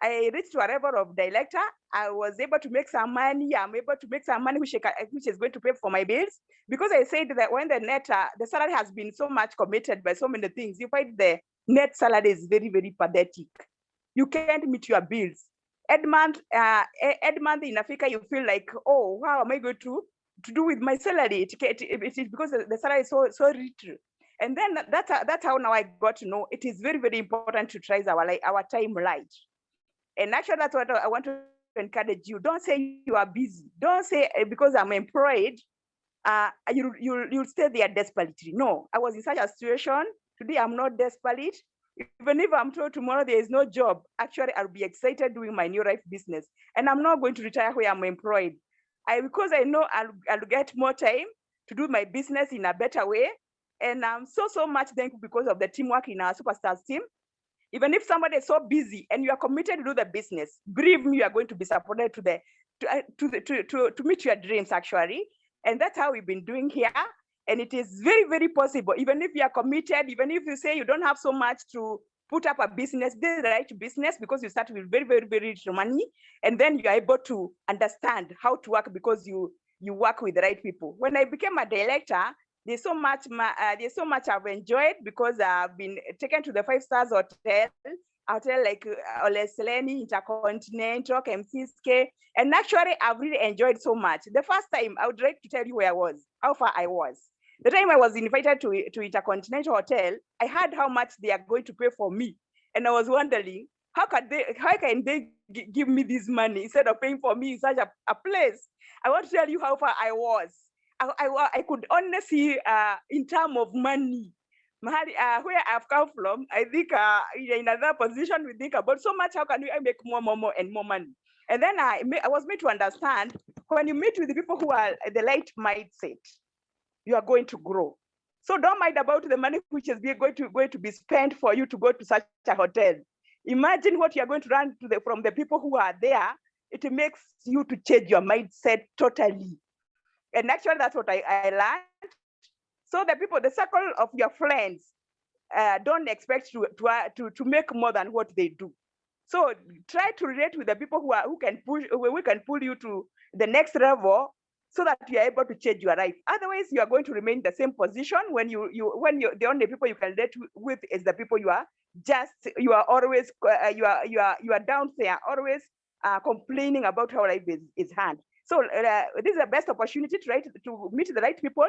I reached to a level of director. I was able to make some money. I'm able to make some money, which is going to pay for my bills. Because I said that when the salary has been so much committed by so many things, you find the net salary is very, very pathetic. You can't meet your bills. Every month in Africa, you feel like, oh, how am I going to do with my salary? It is because the salary is so little. And then that's how now I got to know it is very, very important to try our time right. And actually, that's what I want to encourage you. Don't say you are busy. Don't say because I'm employed, you'll stay there desperately. No, I was in such a situation. Today, I'm not desperate. Even if I'm told tomorrow there is no job, actually, I'll be excited doing my new life business. And I'm not going to retire where I'm employed. Because I know I'll get more time to do my business in a better way. And I'm so much thankful because of the teamwork in our Superstars team. Even if somebody is so busy and you are committed to do the business, believe me, you are going to be supported to meet your dreams, actually. And that's how we've been doing here. And it is very, very possible. Even if you are committed, even if you say you don't have so much to put up a business, this is the right business because you start with very, very, very little money. And then you are able to understand how to work because you work with the right people. When I became a director, there's so much I've enjoyed because I've been taken to the 5-star hotel like Oleseleni, Intercontinental, MCSK, and actually I've really enjoyed so much. The first time, I would like to tell you where I was, how far I was. The time I was invited to Intercontinental Hotel, I heard how much they are going to pay for me, and I was wondering how can they give me this money instead of paying for me in such a place. I want to tell you how far I was. I could only see in terms of money, where I've come from. I think in another position we think about so much, how can I make more and more money? And then I was made to understand when you meet with the people who are the right mindset, you are going to grow. So don't mind about the money which is going to be spent for you to go to such a hotel. Imagine what you are going to learn from the people who are there. It makes you to change your mindset totally. And actually, that's what I learned. So the circle of your friends, don't expect to make more than what they do. So try to relate with the people who can pull you to the next level, so that you are able to change your life. Otherwise, you are going to remain in the same position when the only people you can relate with is the people you are always you are down there, always complaining about how life is hard. So this is the best opportunity to meet the right people,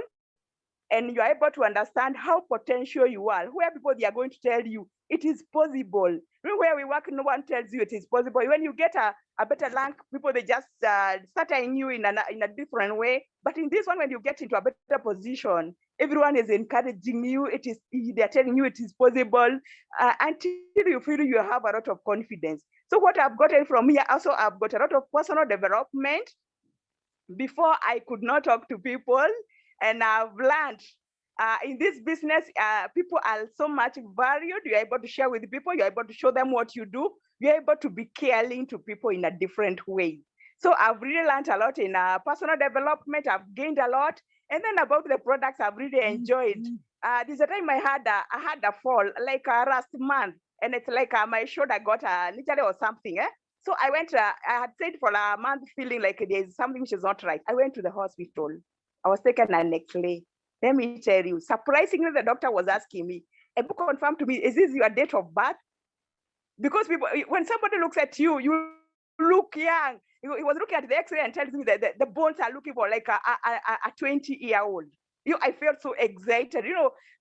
and you are able to understand how potential you are, where people they are going to tell you it is possible. Where we work, no one tells you it is possible. When you get a better rank, people they just start eyeing you in a different way. But in this one, when you get into a better position, everyone is encouraging you. They're telling you it is possible until you feel you have a lot of confidence. So what I've gotten from here, also I've got a lot of personal development. Before I could not talk to people, and I've learned in this business, people are so much valued. You're able to share with people, you're able to show them what you do, you're able to be caring to people in a different way. So I've really learned a lot in personal development. I've gained a lot. And then about the products, I've really enjoyed. There's a time I had a fall, like last month, and it's like my shoulder got literally or something. So I went, I had stayed for a month feeling like there's something which is not right. I went to the hospital. I was taken an X-ray. Let me tell you, surprisingly, the doctor was asking me, and confirmed to me, is this your date of birth? Because people, when somebody looks at you, you look young. He was looking at the X-ray and tells me that the bones are looking for like a 20-year-old. I felt so excited.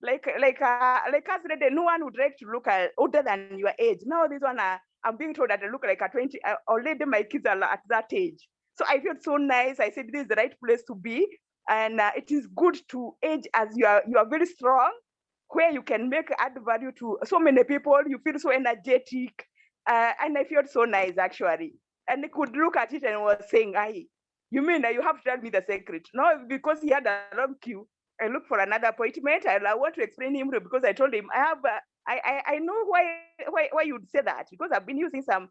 Like us, no one would like to look older than your age. Now this one, I'm being told that I look like a 20. Already my kids are at that age. So I felt so nice. I said, this is the right place to be. And it is good to age as you are very strong, where you can add value to so many people. You feel so energetic. And I felt so nice, actually. And he could look at it and was saying, you mean that you have to tell me the secret? No, because he had a long queue. I looked for another appointment. I want to explain him because I told him, I know why you'd say that, because I've been using some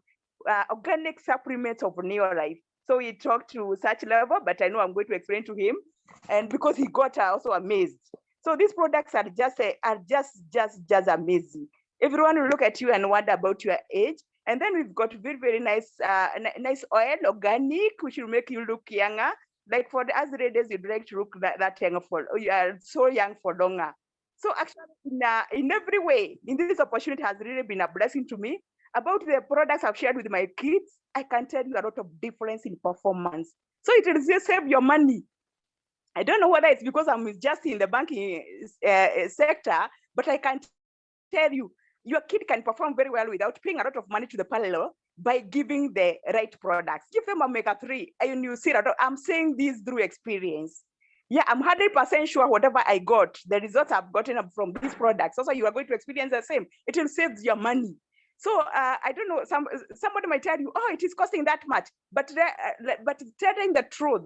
organic supplements of Neolife. So he talked to such level, but I know I'm going to explain to him. And because he got also amazed. So these products are just amazing. Everyone will look at you and wonder about your age. And then we've got very, very nice oil, organic, which will make you look younger. Like for the other ladies, you'd like to look that young you are so young for longer. So actually, in every way, in this opportunity has really been a blessing to me. About the products I've shared with my kids, I can tell you a lot of difference in performance. So it will just save your money. I don't know whether it's because I'm just in the banking sector, but I can tell you, your kid can perform very well without paying a lot of money to the parallel by giving the right products. Give them omega-3 and you see that. I'm saying this through experience. Yeah, I'm 100% sure whatever I got, the results I've gotten from these products, also you are going to experience the same. It will save your money. So I don't know, somebody might tell you, oh, it is costing that much, but telling the truth,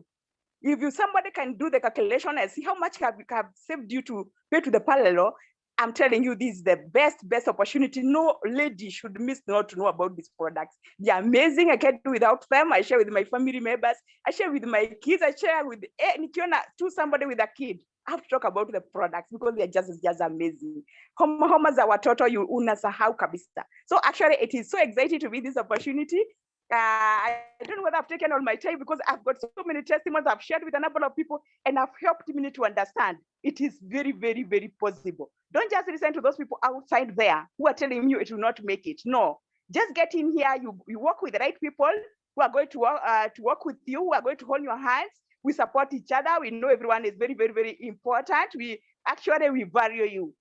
if somebody can do the calculation and see how much have saved you to pay to the parallel, I'm telling you, this is the best opportunity. No lady should miss not to know about these products. They're amazing. I can't do without them. I share with my family members. I share with my kids. I share with to somebody with a kid. I have to talk about the products because they're just amazing. Homa za watoto unasahau kabisa. So actually, it is so exciting to be this opportunity. I don't know whether I've taken all my time because I've got so many testimonies I've shared with a number of people and have helped me to understand it is very, very, very possible. Don't just listen to those people outside there who are telling you it will not make it. No, just get in here. You work with the right people who are going to work with you, who are going to hold your hands. We support each other. We know everyone is very, very, very important. We value you.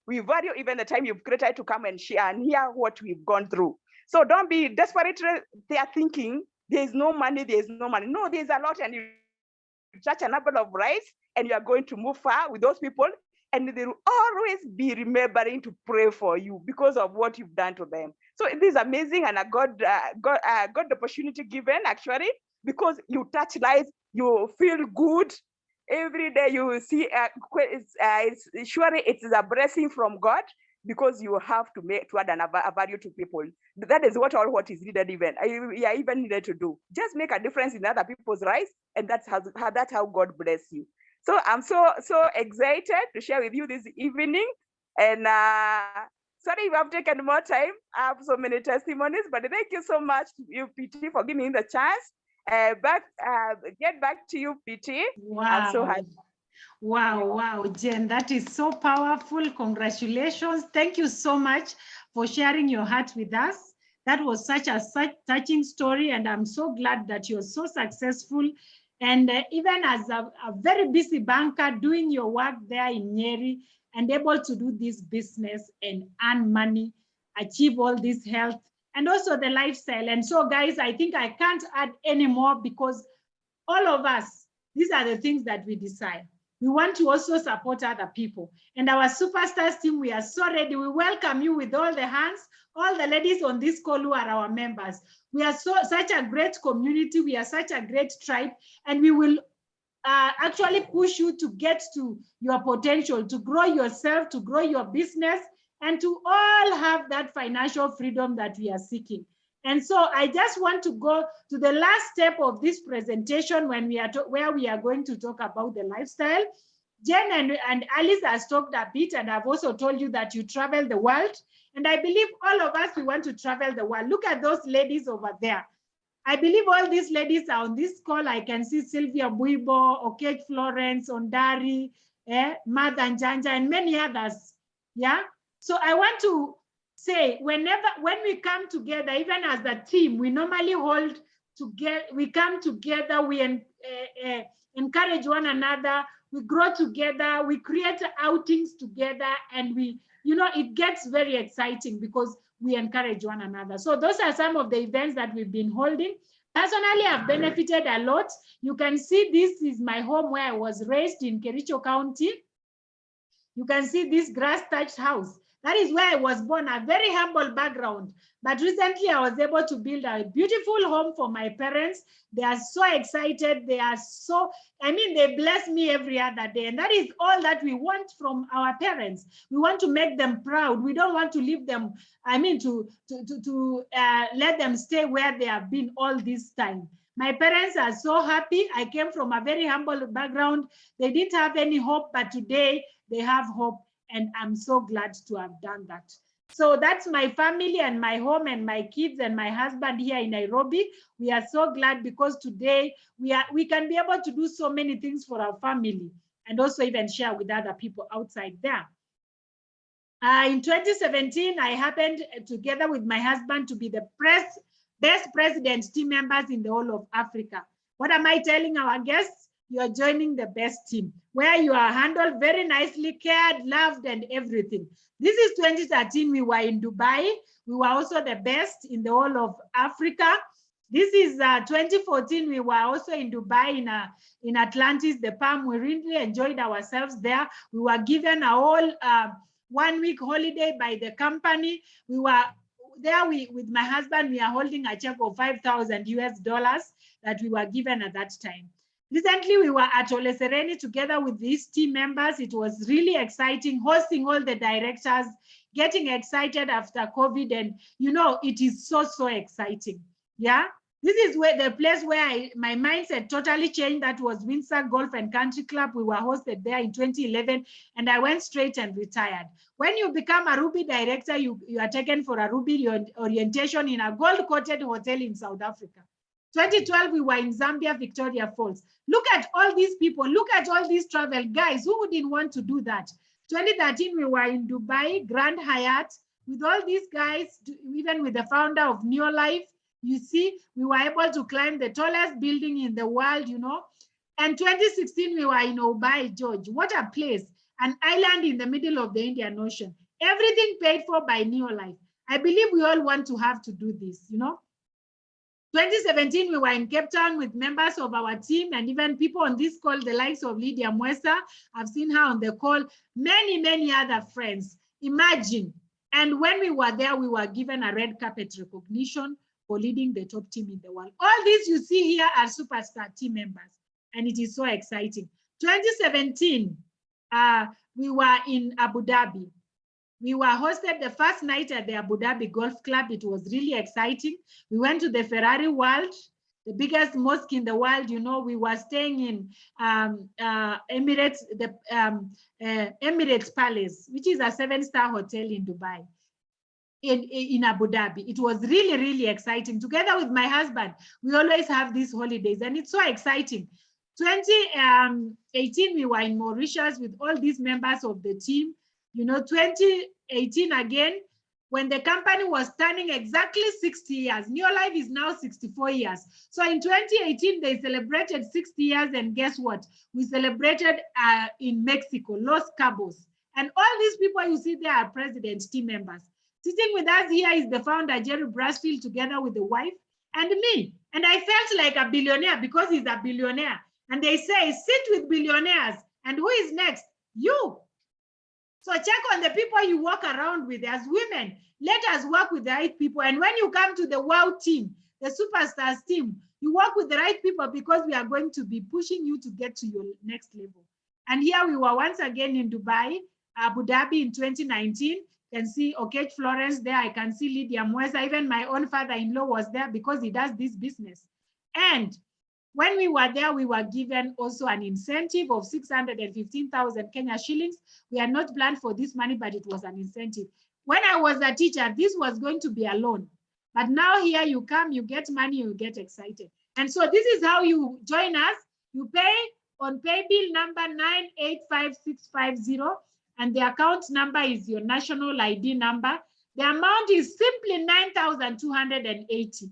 We value even the time you've created to come and share and hear what we've gone through. So don't be desperate. They are thinking there's no money, there's no money. No, there's a lot, and you touch a number of rights, and you are going to move far with those people, and they will always be remembering to pray for you because of what you've done to them. So it is amazing, and God the opportunity given actually, because you touch lives, you feel good. Every day you will see, surely it is a blessing from God, because you have to add a value to people. That is what is needed even needed to do. Just make a difference in other people's lives, and that's how God bless you. So I'm so excited to share with you this evening. And sorry if I've taken more time. I have so many testimonies, but thank you so much, you, PT, for giving me the chance. Get back to you, PT. Wow. I'm so happy. Wow, Jen, that is so powerful. Congratulations. Thank you so much for sharing your heart with us. That was such a touching story, and I'm so glad that you're so successful. And even as a very busy banker doing your work there in Nyeri and able to do this business and earn money, achieve all this health, and also the lifestyle. And so, guys, I think I can't add any more, because all of us, these are the things that we decide. We want to also support other people. And our Superstars team, we are so ready. We welcome you with all the hands, all the ladies on this call who are our members. We are such a great community. We are such a great tribe. And we will actually push you to get to your potential, to grow yourself, to grow your business, and to all have that financial freedom that we are seeking. And so I just want to go to the last step of this presentation where we are going to talk about the lifestyle. Jen and Alice has talked a bit, and I've also told you that you travel the world. And I believe all of us, we want to travel the world. Look at those ladies over there. I believe all these ladies are on this call. I can see Sylvia Buibo, Okech Florence, Ondari, Martha Njanja, and many others. Yeah. So I want to say, when we come together, even as a team, we normally we come together, we encourage one another, we grow together, we create outings together, and it gets very exciting because we encourage one another. So those are some of the events that we've been holding. Personally, I've benefited a lot. You can see this is my home where I was raised in Kericho County. You can see this grass-thatched house. That is where I was born, a very humble background. But recently I was able to build a beautiful home for my parents. They are so excited. They bless me every other day. And that is all that we want from our parents. We want to make them proud. We don't want to leave them, let them stay where they have been all this time. My parents are so happy. I came from a very humble background. They didn't have any hope, but today they have hope. And I'm so glad to have done that. So that's my family and my home and my kids and my husband here in Nairobi. We are so glad because today we can be able to do so many things for our family and also even share with other people outside there. In 2017, I happened together with my husband to be the best president team members in the whole of Africa. What am I telling our guests? You are joining the best team where you are handled very nicely, cared, loved, and everything. This is 2013. We were in Dubai. We were also the best in the whole of Africa. This is 2014. We were also in Dubai, in Atlantis, the Palm. We really enjoyed ourselves there. We were given a whole 1 week holiday by the company. We were there with my husband. We are holding a check of $5,000 US that we were given at that time. Recently, we were at Ole Sereni together with these team members. It was really exciting, hosting all the directors, getting excited after COVID. And you know, it is so exciting. Yeah, this is where the place where my mindset totally changed. That was Windsor Golf and Country Club. We were hosted there in 2011, and I went straight and retired. When you become a Ruby director, you are taken for a Ruby orientation in a gold-coated hotel in South Africa. 2012, we were in Zambia, Victoria Falls. Look at all these people. Look at all these travel guys. Who wouldn't want to do that? 2013, we were in Dubai, Grand Hyatt, with all these guys, even with the founder of Neolife. You see, we were able to climb the tallest building in the world, you know. And 2016, we were in Obai, George. What a place. An island in the middle of the Indian Ocean. Everything paid for by Neolife. I believe we all want to have to do this, you know. 2017, we were in Cape Town with members of our team and even people on this call, the likes of Lydia Mwesa. I've seen her on the call, many other friends. Imagine. And when we were there, we were given a red carpet recognition for leading the top team in the world. All these you see here are superstar team members, and it is so exciting. 2017, we were in Abu Dhabi. We were hosted the first night at the Abu Dhabi Golf Club. It was really exciting. We went to the Ferrari World, the biggest mosque in the world. You know, we were staying in Emirates, the Emirates Palace, which is a 7-star hotel in Dubai, in Abu Dhabi. It was really exciting. Together with my husband, we always have these holidays, and it's so exciting. 2018, we were in Mauritius with all these members of the team. You know, 2018 again, when the company was turning exactly 60 years. Neolife is now 64 years. So in 2018, they celebrated 60 years, and guess what? We celebrated in Mexico, Los Cabos. And all these people you see there are president team members. Sitting with us here is the founder, Jerry Brasfield, together with the wife and me. And I felt like a billionaire because he's a billionaire. And they say, sit with billionaires. And who is next? You. So check on the people you walk around with. As women, let us work with the right people. And when you come to the WOW team, the superstars team, you work with the right people because we are going to be pushing you to get to your next level. And here we were once again in Dubai, Abu Dhabi in 2019. You can see Okech Florence there. I can see Lydia Mwesa. Even my own father-in-law was there because he does this business. And when we were there, we were given also an incentive of 615,000 Kenya shillings. We had not planned for this money, but it was an incentive. When I was a teacher, this was going to be a loan. But now here you come, you get money, you get excited. And so this is how you join us. You pay on pay bill number 985650, and the account number is your national ID number. The amount is simply 9,280.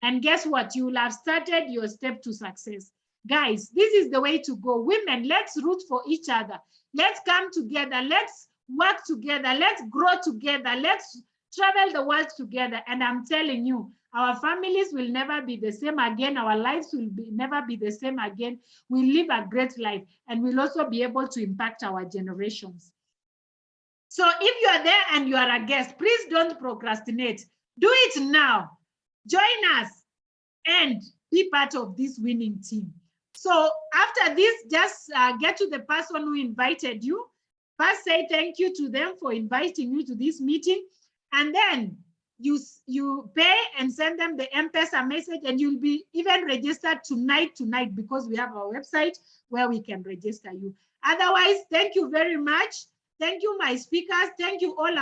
And guess what? You will have started your step to success. Guys, this is the way to go. Women, let's root for each other. Let's come together. Let's work together. Let's grow together. Let's travel the world together. And I'm telling you, our families will never be the same again. Our lives will never be the same again. We'll live a great life, and we'll also be able to impact our generations. So if you are there and you are a guest, please don't procrastinate. Do it now. Join us and be part of this winning team. So after this, just get to the person who invited you. First, say thank you to them for inviting you to this meeting. And then you pay and send them the M-Pesa message, and you'll be even registered tonight because we have our website where we can register you. Otherwise, thank you very much. Thank you, my speakers. Thank you all our